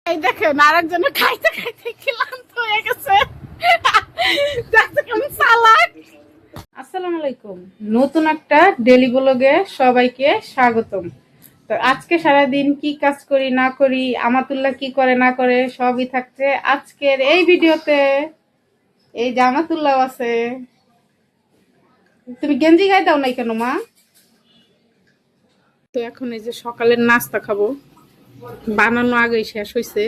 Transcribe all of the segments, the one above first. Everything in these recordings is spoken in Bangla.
এই দেখেন আরেকজনে খাইতে খাইতে ক্লান্ত হয়ে গেছে। দেখতে কেমন চালাক। আসসালামু আলাইকুম, নতুন একটা ডেলি ব্লগে সবাইকে স্বাগতম। তো আজকে সারাদিন কি কাজ করি না করি, আমাতুল্লাহ কি করে না করে সবই থাকছে আজকের এই ভিডিওতে। এই যে আমাতুল্লাহ আছে। তুমি গেঞ্জি গায়ে দাও নাই কেন মা? তো এখন এই যে সকালের নাস্তা খাবো, বানানো আগেই শেষ হয়েছে।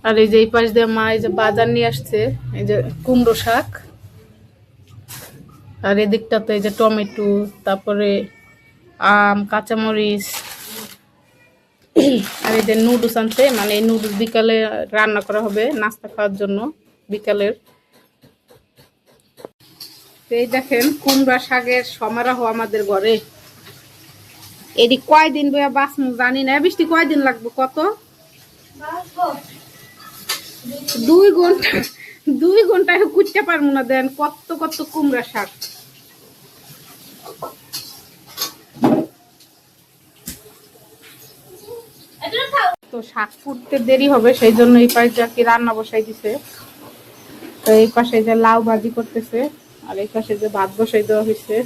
আর এই যে এই পাশ দিয়ে মা এই যে বাজার নিয়ে আসছে, এই যে কুমড়ো শাক, আর এদিকটাতে এই যে টমেটো, তারপরে আম, কাঁচামরিচ, আর এই যে নুডলস আনছে, মানে এই নুডলস বিকালে রান্না করা হবে নাস্তা খাওয়ার জন্য বিকালের। এই দেখেন কুমড়া শাকের সমারোহ আমাদের ঘরে। এটি কয়দিন বইয়া বাঁচমু জানি না, বৃষ্টি কয়দিন লাগবে কত? 2 ঘন্টা, 2 ঘন্টায় কুটতে পারবো না। দেন কত কত কুমড়া শাক। তো শাক ফুটতে দেরি হবে, সেই জন্য এই পাশে কি রান্না বসাই দিছে। তো এই পাশে যে লাউ ভাজি করতেছে, আর এই পাশে যে ভাত বসাই দেওয়া হয়েছে।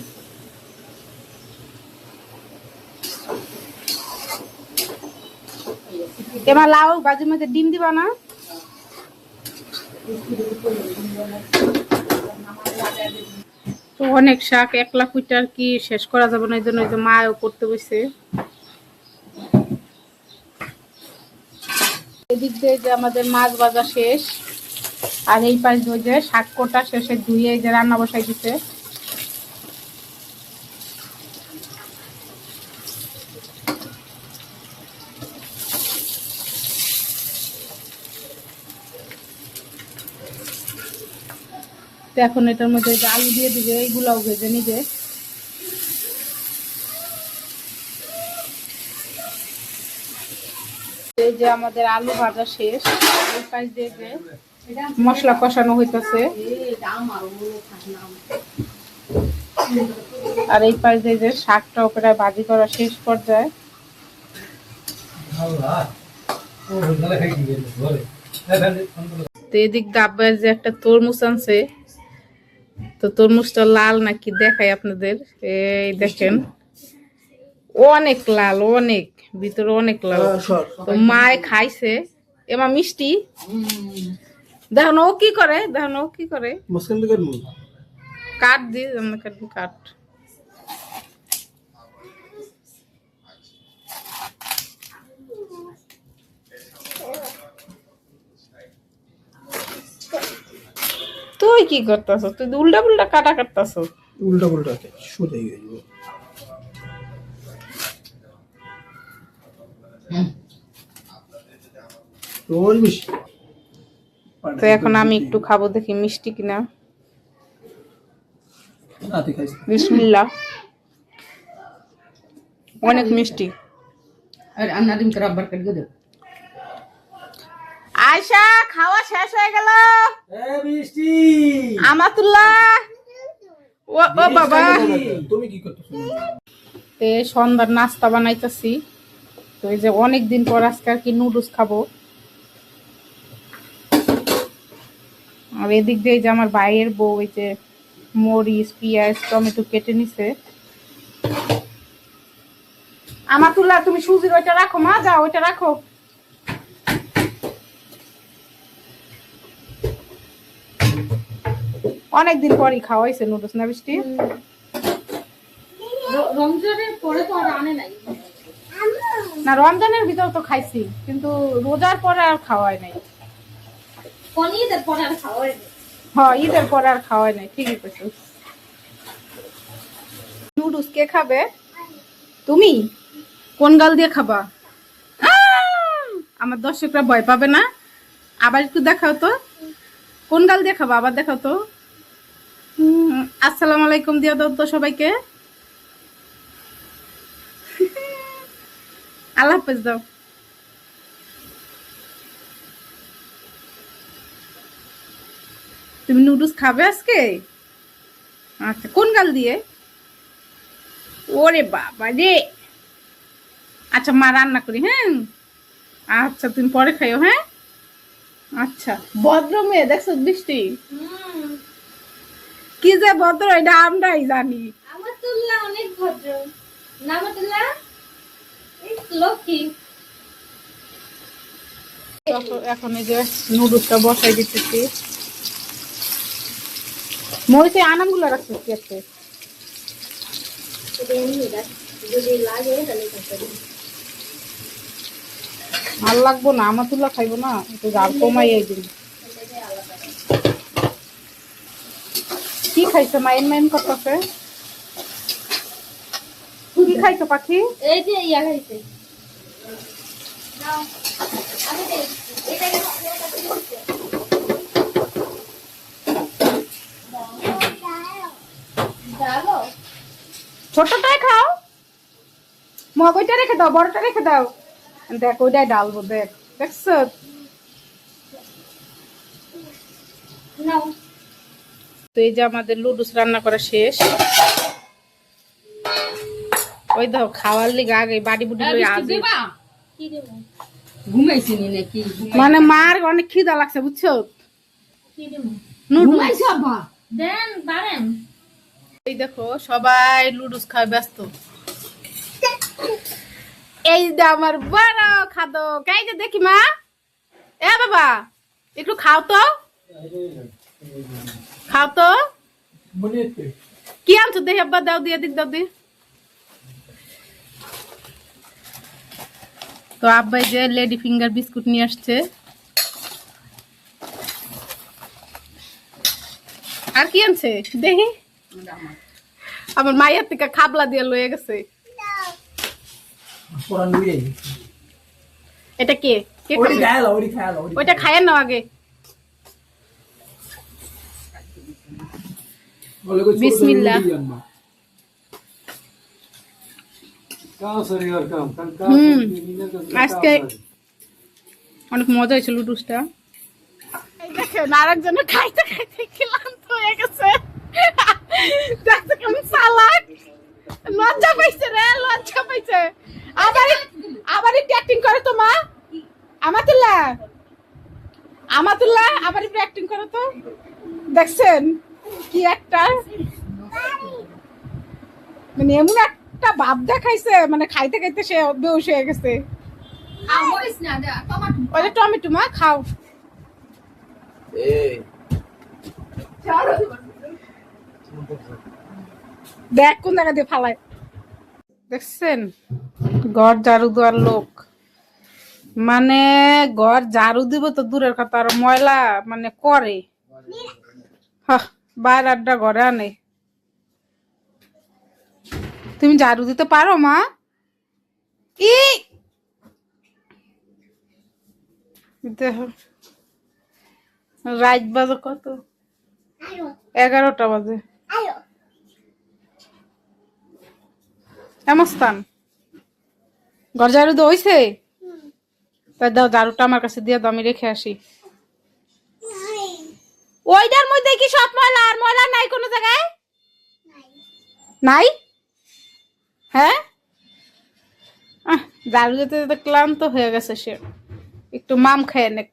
এবার লাউ ভাজির মধ্যে ডিম দিবা না? তো অনেক শাক, 1 লাখ কুইটার কি শেষ করা যাবে না, এই জন্য এই যে মাও করতে বসে। এদিক দিয়ে যে আমাদের মাছ ভাজা শেষ, আর এই পাশ দিয়ে যে শাক কোটা শেষে ধুয়ে এই যে রান্না বসাই দিছে। তো এখন এটার মধ্যে যে আলু দিয়ে দিবে, এইগুলাও ভেজে নিবে। এই যে আমাদের আলু ভাজা শেষ, এই পাশ দিয়ে যে মশলা কষানো হইতেছে, আর এই পাশ দিয়ে যে শাকটা প্রায় ভাজি করা শেষ পর্যায়ে। তো এদিক দাব্বার যে একটা তরমুজ আনছে, তো তরমুজটা লাল নাকি দেখাই আপনাদের। এই দেখেন অনেক লাল, অনেক ভিতরে অনেক লাল। তো মায় খাইছে, এমা মিষ্টি। দেখো ও কি করে, দেখো ও কি করে, কাট দিয়ে কাটবি কাট। তুই কি করতেছ? তুই উল্টা পুল্টা কাটা কাটতেছ। উল্টা পুল্টা সোজাই হয়ে যাবে। তো এখন আমি একটু খাবো, দেখি মিষ্টি কিনা। বিসমিল্লাহ, অনেক মিষ্টি। আয়শা খাওয়া শেষ হয়ে গেল। আমাতুল্লাহ, ও বাবা, তুমি কি করতেছো? সন্ধ্যার নাস্তা বানাইতেছি। তো এই যে অনেকদিন পর আজকে আর কি নুডলস খাবো। আর এদিক দিয়ে যে আমার ভাইয়ের বউ এই যে মরিচ, পেঁয়াজ, টমেটো কেটে নিছে। আমাতুল্লাহ, তুমি সুজির ওইটা রাখো মা, যাও ওইটা রাখো। অনেকদিন পরই খাওয়া হয়েছে নুডলস না বৃষ্টি? রমজানের পরে তো আর আনে নাই না, রমজানের ভিতর তো খাইছি, কিন্তু রোজার পরে আর খাওয়াই নাই। ঈদের পরে আর খাওয়া হয় না। হ্যাঁ, ঈদের পরে আর খাওয়াই নাই, ঠিকই কইছো। নুডলস কে খাবে? তুমি কোন গাল দিয়ে খাবা? আমার দর্শকরা ভয় পাবে না? আবার একটু দেখাও তো, কোন গাল দিয়ে খাবা, আবার দেখাও তো। আসসালামু আলাইকুম দিয়ে দাও তো সবাইকে। আল্লাহ হাফেজ দাও। তুমি নুডলস খাবে আজকে? আচ্ছা, কোন গাল দিয়ে? ওরে বাবা রে। আচ্ছা মা রান্না করি, হ্যাঁ আচ্ছা তুমি পরে খাইও, হ্যাঁ? আচ্ছা, ভদ্র মেয়ে দেখছো বৃষ্টি, কি যে ভদ্র এটা আমরাই জানি। আমাতুল্লাহ অনেক ভদ্র। নামাতুল্লাহ লক্ষ্মী। এখন এই যে নুডলসটা বসাই দিতেছি। মরিচে আনামগুলো রাখছো কি আছে? যদি লাগে তাহলে আর লাগবো না, আমাতুল্লাহ খাইবো না, একটু জাল কমাই এই দিন। কি খাইছো? মাইন মাইন করতেছে। কি খাইছো পাখি? এই যে ইয়া খাইছে। নাও আমি দেই এটাকে দাও ছোটটাই খাও, মগ ওইটা রেখে দাও, বড়টা রেখে দাও। দেখ ওইটাই ডালবো, দেখ দেখছো? নাও তো এই যে আমাদের লুডুস রান্না করা শেষ। ওই দাও খাওয়ার লিগে আগে বাড়ি বুড়ি লই আগে। কি দেব? ঘুমাইছি নি নাকি? মানে মার অনেক খিদা লাগছে বুঝছো? কি দেব? নুডলস দেন বারেন। এই দেখো সবাই লুডুস খায় ব্যস্ত। এই যে আমার বড় খাদো কাই যে দেখি মা, এ বাবা একটু খাও তো, খাও তো। কি আনছো দেখি আব্বা, দাও দিয়ে দিক, দাও দি। তো আব্বাই যে লেডি ফিঙ্গার বিস্কুট নিয়ে আসছে। আর কি আনছে দেখি? আমার মায়ের থেকে খাবলা দিয়ে লয়ে গেছে। এটা কে কে খাবে? ওইটা খায়েন না আগে। বিসমিল্লাহ। আজকে অনেক মজা হয়েছে লুডুসটা। দেখেন আরেকজনের খাইতে খাইতে ক্লান্ত হয়ে গেছে। দেখতে কেমন চালাক, লজ্জা পাইছে রে, লজ্জা পাইছে। আবার একটু অ্যাক্টিং করে তো মা। আমাতুল্লাহ আমাতুল্লাহ আবার একটু অ্যাক্টিং করে তো। দেখছেন কি একটা, মানে এমন একটা ভাব দেখাইছে, মানে খাইতে খাইতে সে বেহুশ হয়ে গেছে। ওটা টমেটো মা খাও। দেখ কোন জায়গা দিয়ে ফালায়। দেখছেন ঘর ঝাড়ু দেওয়ার লোক, মানে ঘর ঝাড়ু দিব তো দূরের কথা, আর ময়লা মানে করে বাইরে আড্ডা ঘরে আনে। তুমি ঝাড়ু দিতে পারো মা? ই দেখো রাত বাজে কত, 11টা বাজে। এমস্তান ঘর ঝাড়ু তো হইছে? তাই দাও ঝাড়ুটা আমার কাছে দিয়ে দাও, আমি রেখে আসি। ওইটার মধ্যে কি সব ময়লা? আর ময়লা নাই কোনো জায়গায়? নাই? হ্যাঁ ঝাড়ু দিতে দিতে ক্লান্ত হয়ে গেছে সে, একটু মাম খেয়ে নেক।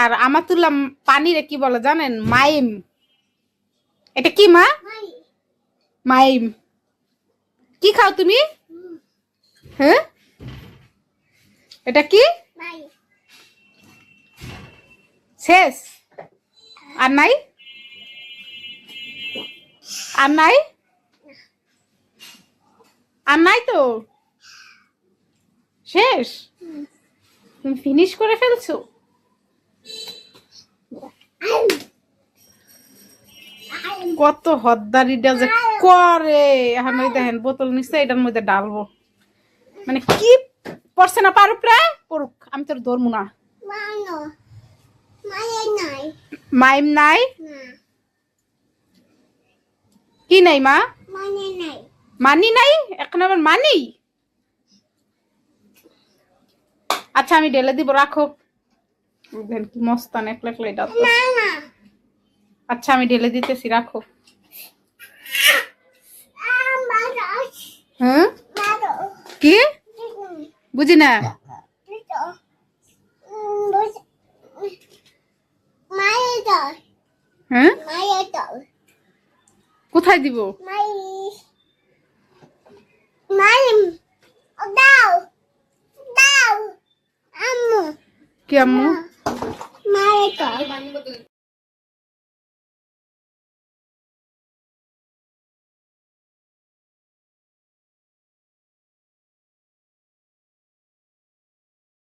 আর আমার তুললাম পানিরে কি বলে জানেন? মাইম। এটা কি মা? মাইম। কি খাও তুমি? হ্যাঁ এটা কি? শেষ? আর নাই? আর নাই? আর নাই তো, শেষ? তুমি ফিনিশ করে ফেলছো? কত হদ্দারিটা যে করে। এখন ওই দেখেন বোতল নিচ্ছে, এটার মধ্যে ডালবো, মানে কি পড়ছে না পারুক রে পড়ুক, আমি তোর ধরবো না। মাইম নাই? কি নাই মা? মানি নাই? এখন আবার মানি? আচ্ছা আমি ঢেলে দিব, রাখো। কি মস্তান একলা একলা এটা। আচ্ছা আমি ঢেলে দিতেছি, রাখো। হ্যাঁ কি বুঝি না? হ্যাঁ কোথায় দিব? কি আম্মু?